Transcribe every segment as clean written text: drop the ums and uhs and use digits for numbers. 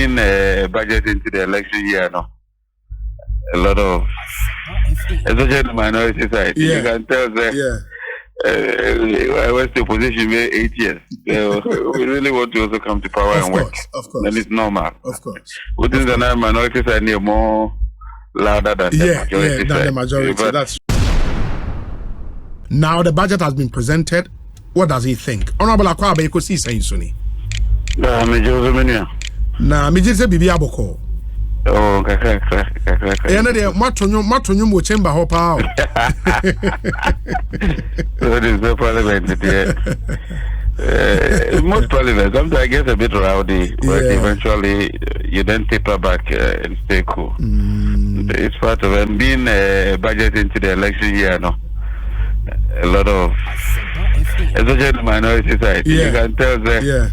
being a budget into the election year, no, a lot of, especially the minority side, you can tell that. I was the opposition for 8 years. So we really want to also come to power and work. Of course. And it's normal. Of course. Within the minority side, they're more louder than the majority side. Than the majority. But that's now the budget has been presented. What does he think? Honorable Akwabe, you could see saying Sunni. Nah, me just bibi aboko. Oh, kaka. Ena de matonyo mo chamber ho pa. That is the parliament. Most parliaments sometimes get a bit rowdy, but eventually you then taper back and stay cool. It's part of it. Being a budget into the election year, no. A lot of, especially the minority side, you can tell that.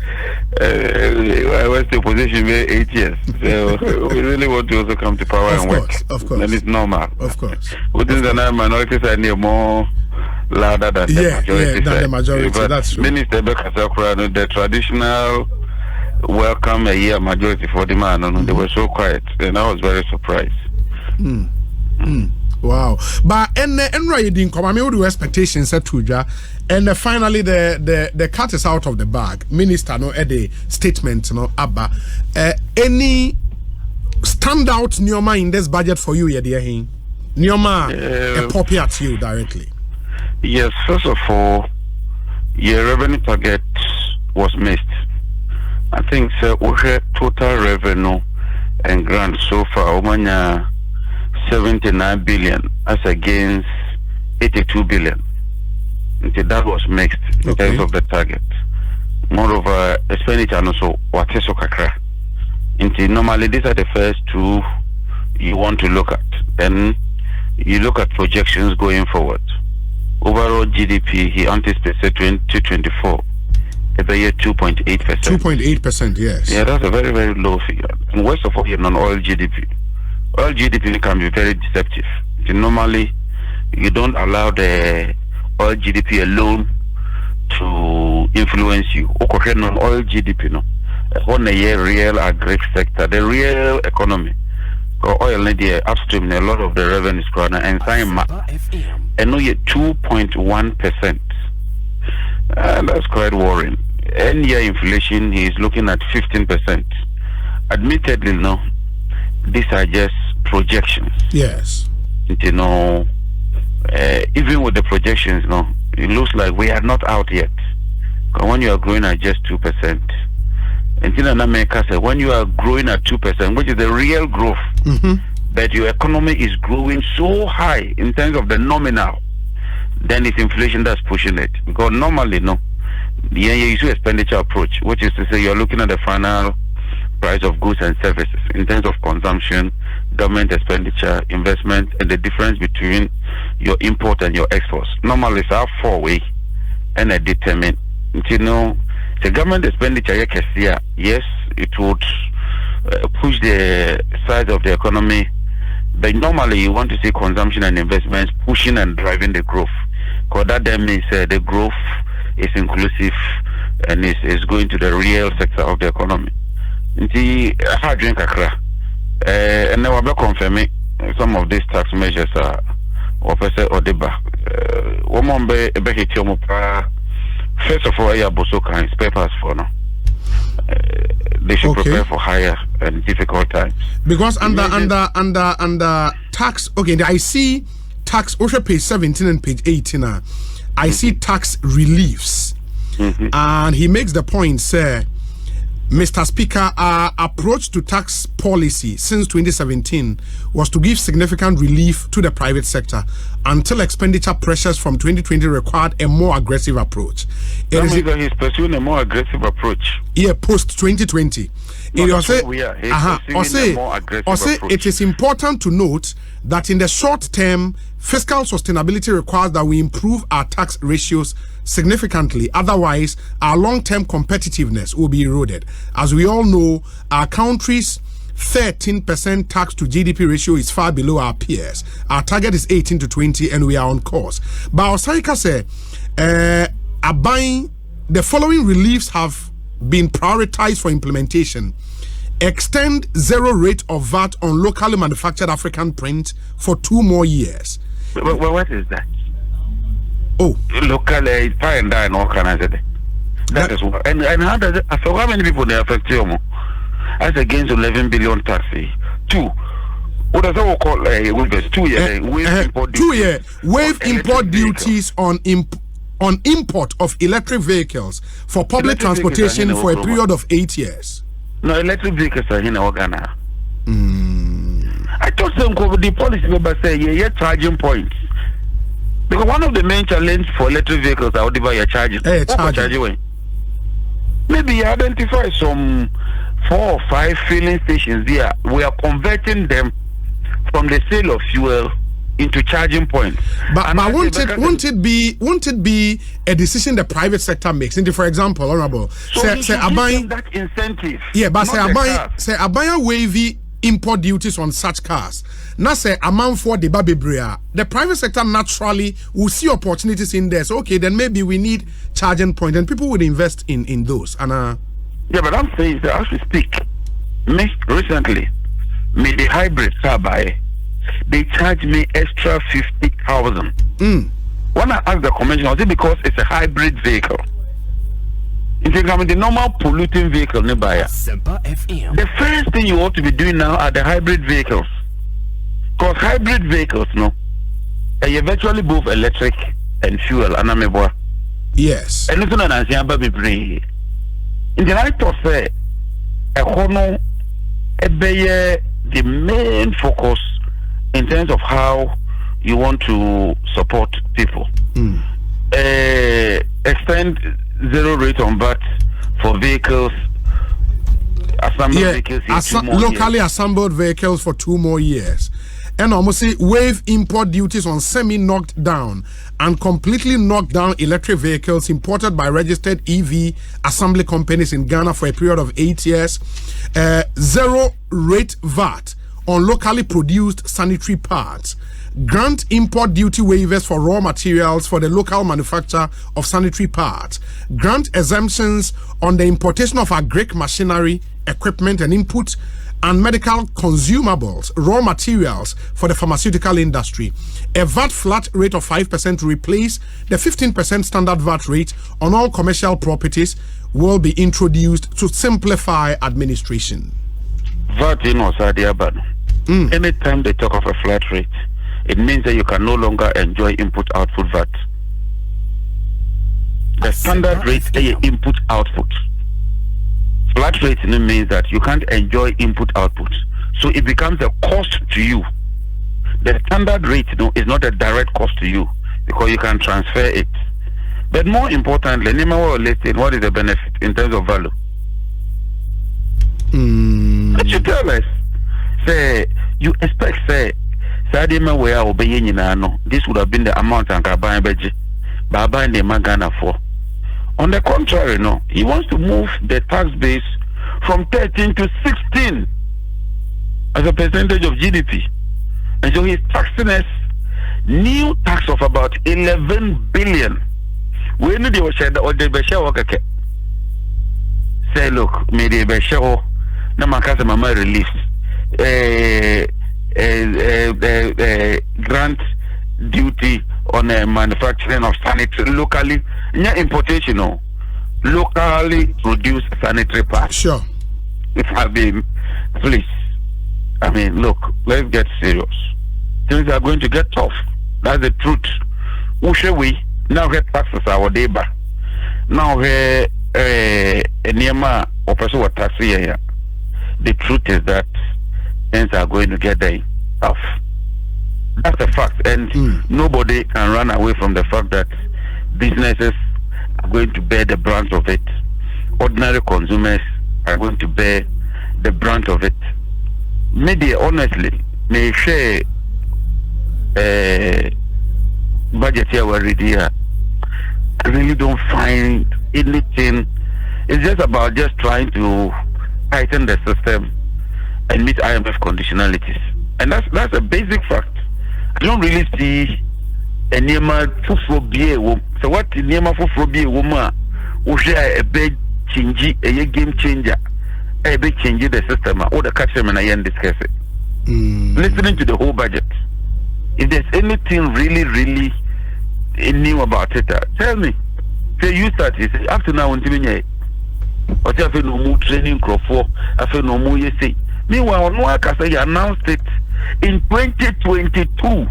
I was the opposition for 8 years. So we really want to also come to power and work. Of course. And it's normal. Of course. Within the minority side, they're more louder than the majority side. Than the majority. But that's true. Minister Bekasakura, the traditional welcome a year majority for the man, they were so quiet. And I was very surprised. Wow. But and right didn't come. I mean, what do expectations set to ja? And finally the cat is out of the bag. Minister no the statement no abba. Any standout Nyoma in this budget for you, Yediahin? Nyoma a copy at you directly. Yes, first of all, your revenue target was missed. I think total revenue and grant so far 79 billion as against 82 billion. That was mixed in terms of the target. Moreover, expenditure and also what is kakra. Normally these are the first two you want to look at. Then you look at projections going forward. Overall GDP, he anticipates 2024 about 2.8%. 2.8%, yes. Yeah, that's a very, very low figure. And worst of all, your non-oil GDP. Oil GDP can be very deceptive. Normally, you don't allow the oil GDP alone to influence you. Non-oil GDP, no. On a real agri sector, the real economy. Oil the upstream, a lot of the revenue is growing, and and no, 2.1%. That's quite worrying. Any year inflation, he is looking at 15%. Admittedly, no, these are just projections. Yes. Even with the projections, no, it looks like we are not out yet. Because when you are growing at just 2%, until America said, when you are growing at 2%, which is the real growth, but your economy is growing so high in terms of the nominal, then it's inflation that's pushing it. Because normally, no, the issue expenditure approach, which is to say you're looking at the final price of goods and services in terms of consumption, government expenditure, investment, and the difference between your import and your exports. Normally, it's our 4-way and I determine, the government expenditure, yes, it would push the size of the economy, but normally you want to see consumption and investments pushing and driving the growth. Because that then means the growth is inclusive and is going to the real sector of the economy. And now I'm confirming some of these tax measures are first of all, I have also kind spare parts for now. They should prepare for higher and difficult times. Because under tax, okay, I see tax, also page 17 and page 18. I see tax reliefs. And he makes the point, sir, Mr. Speaker, our approach to tax policy since 2017 was to give significant relief to the private sector until expenditure pressures from 2020 required a more aggressive approach. He's pursuing a more aggressive approach. Yeah, post 2020. It is important to note that in the short term, fiscal sustainability requires that we improve our tax ratios significantly. Otherwise, our long-term competitiveness will be eroded. As we all know, our country's 13% tax to GDP ratio is far below our peers. Our target is 18 to 20 and we are on course. But Osaika said, the following reliefs have been prioritized for implementation. extend zero rate of VAT on locally manufactured African print for 2 more years. What is that? Oh, local fire and die and all kind of that is what. And how does it? So how many people they affect you? As against 11 billion tax. 2. What does that call waivers? 2 year waive import duties. 2 year waive import duties on import of electric vehicles for public transportation for a period of 8 years. No, electric vehicles are in Ghana. I thought the policy member say yeah charging points. Because one of the main challenges for electric vehicles are whatever you're charging. Charging. Maybe you identify some 4 or 5 filling stations there. We are converting them from the sale of fuel into charging points. But won't it be a decision the private sector makes? Into, for example, honorable, say that incentive. Yeah, but say Abaya wavy import duties on such cars. Now say amount for the babibria. The private sector naturally will see opportunities in there. So okay, then maybe we need charging point, and people would invest in those. And yeah, but I'm saying that as we speak, recently, the hybrid car buy, they charge me extra 50,000. When I asked the commissioner, was it because it's a hybrid vehicle? If you come with the normal polluting vehicle nearby, the first thing you ought to be doing now are the hybrid vehicles. Because hybrid vehicles, are virtually both electric and fuel. Yes. And listen, I say about me. In the night of say, the main focus in terms of how you want to support people. Extend zero rate on VAT for vehicles, locally assembled vehicles for 2 more years. And almost say waive import duties on semi-knocked down and completely knocked down electric vehicles imported by registered EV assembly companies in Ghana for a period of 8 years. Zero rate VAT on locally produced sanitary parts. Grant import duty waivers for raw materials for the local manufacture of sanitary parts. Grant exemptions on the importation of agric machinery, equipment and input and medical consumables, raw materials for the pharmaceutical industry. A VAT flat rate of 5% to replace the 15% standard VAT rate on all commercial properties will be introduced to simplify administration. VAT in Osadiaban. Anytime they talk of a flat rate, it means that you can no longer enjoy input-output VAT. The standard rate is input-output. Flat rate means that you can't enjoy input-output. So it becomes a cost to you. The standard rate is not a direct cost to you because you can transfer it. But more importantly, what is the benefit in terms of value? What you tell us? Say, you expect, say, this would have been the amount and buying the Magana for. On the contrary, he wants to move the tax base from 13 to 16 as a percentage of GDP. And so he's taxing us new tax of about 11 billion. We need to share the say, look, maybe the show, Namakasa relief. Grant duty on manufacturing of sanitary locally, importation, locally produced sanitary parts. Sure. If I mean, please, look, let's get serious. Things are going to get tough. That's the truth. Who shall we now get taxes our neighbor? Now here, Nema or person what tax here. The truth is that things are going to get tough. That's a fact, and nobody can run away from the fact that businesses are going to bear the brunt of it. Ordinary consumers are going to bear the brunt of it. Media, honestly, may share budget here already. I really don't find anything. It's just about just trying to tighten the system and meet IMF conditionalities, and that's a basic fact. I don't really see a Nema Fufobie. So what Nema Fufobie woman who share a big change, a game changer, a bit change the system or the catch them and I discuss it. Listening to the whole budget. If there's anything really new about it, tell me. Say you start, you say, up to now, what if no more training crop for, I feel no more, you say. Meanwhile, no, I can say you announced it in 2022.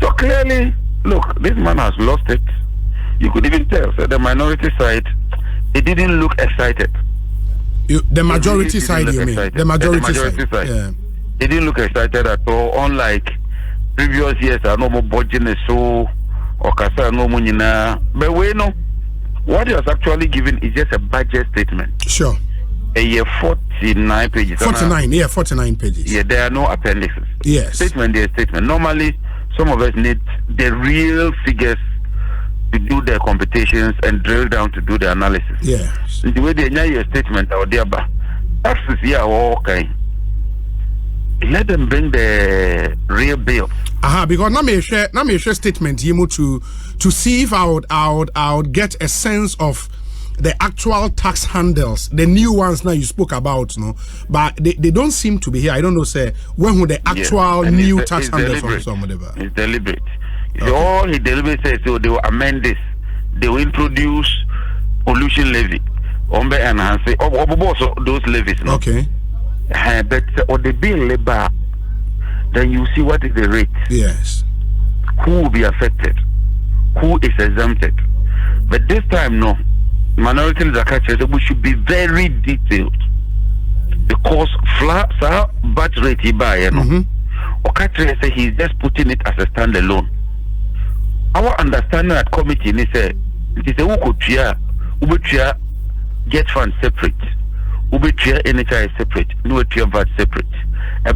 So clearly, look, this man has lost it. You could even tell. So the minority side, it didn't look excited. The majority side, you mean? The majority side. Yeah. It didn't look excited at all. Unlike previous years, I know more budget so or kasa no money na. But we know what he has actually given is just a budget statement. Sure. A year 49 pages. 49 pages. Yeah, there are no appendixes. Yes. Statement, their statement. Normally, some of us need the real figures to do their computations and drill down to do the analysis. Yes. The way they know your statement out there, but taxes, yeah, okay. Let them bring the real bill. Because now me share statement to see if I would get a sense of the actual tax handles, the new ones now you spoke about, no, but they don't seem to be here. I don't know, say when would the actual new tax handles from some whatever. It's deliberate. Okay. All he deliberately says, so they will amend this. They will introduce pollution levy, enhance those levies. No? Okay. But or the bill labor, then you see what is the rate. Yes. Who will be affected? Who is exempted? But this time, no. Minority leader we should be very detailed because flat bat rate he buy, you know. Okache say he's just putting it as a standalone. Our understanding at committee is a get fund separate, NHI separate, no VAT separate.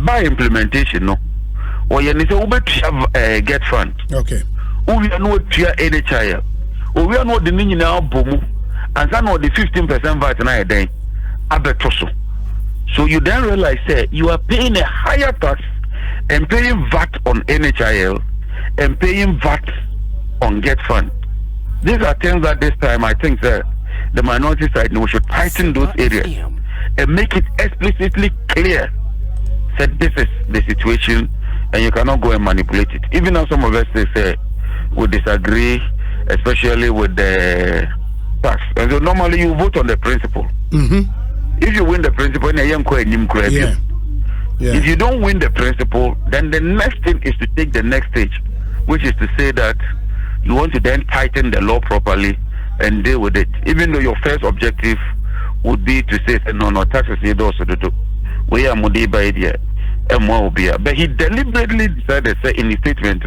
By implementation, no. Or you say get fund. Okay. We are no NHI. We are not the meaning now boom. And some of the 15% VAT na a day, abetoso. So you then realize you are paying a higher tax and paying VAT on NHIL and paying VAT on Get Fund. These are things that this time I think the minority side we should tighten those areas and make it explicitly clear that this is the situation and you cannot go and manipulate it. Even though some of us say we disagree, especially with the tax. And so normally you vote on the principle. If you win the principle, if you don't win the principle, then the next thing is to take the next stage, which is to say that you want to then tighten the law properly and deal with it. Even though your first objective would be to say, no, taxes you also do. We are Mudiba idea, but he deliberately decided, say in his statement,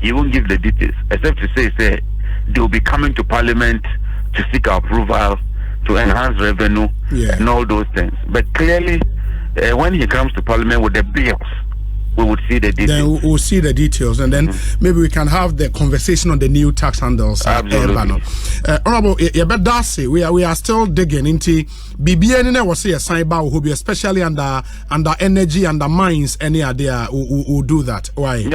he won't give the details, except to say, they will be coming to Parliament to seek approval, to enhance revenue, and all those things. But clearly, when he comes to Parliament with the bills, we would see the details. Then we'll see the details, and then maybe we can have the conversation on the new tax handles. Absolutely. Honorable, we are still digging into BBN. Was a sign bar who be especially under energy, under mines. Any idea who do that? Why?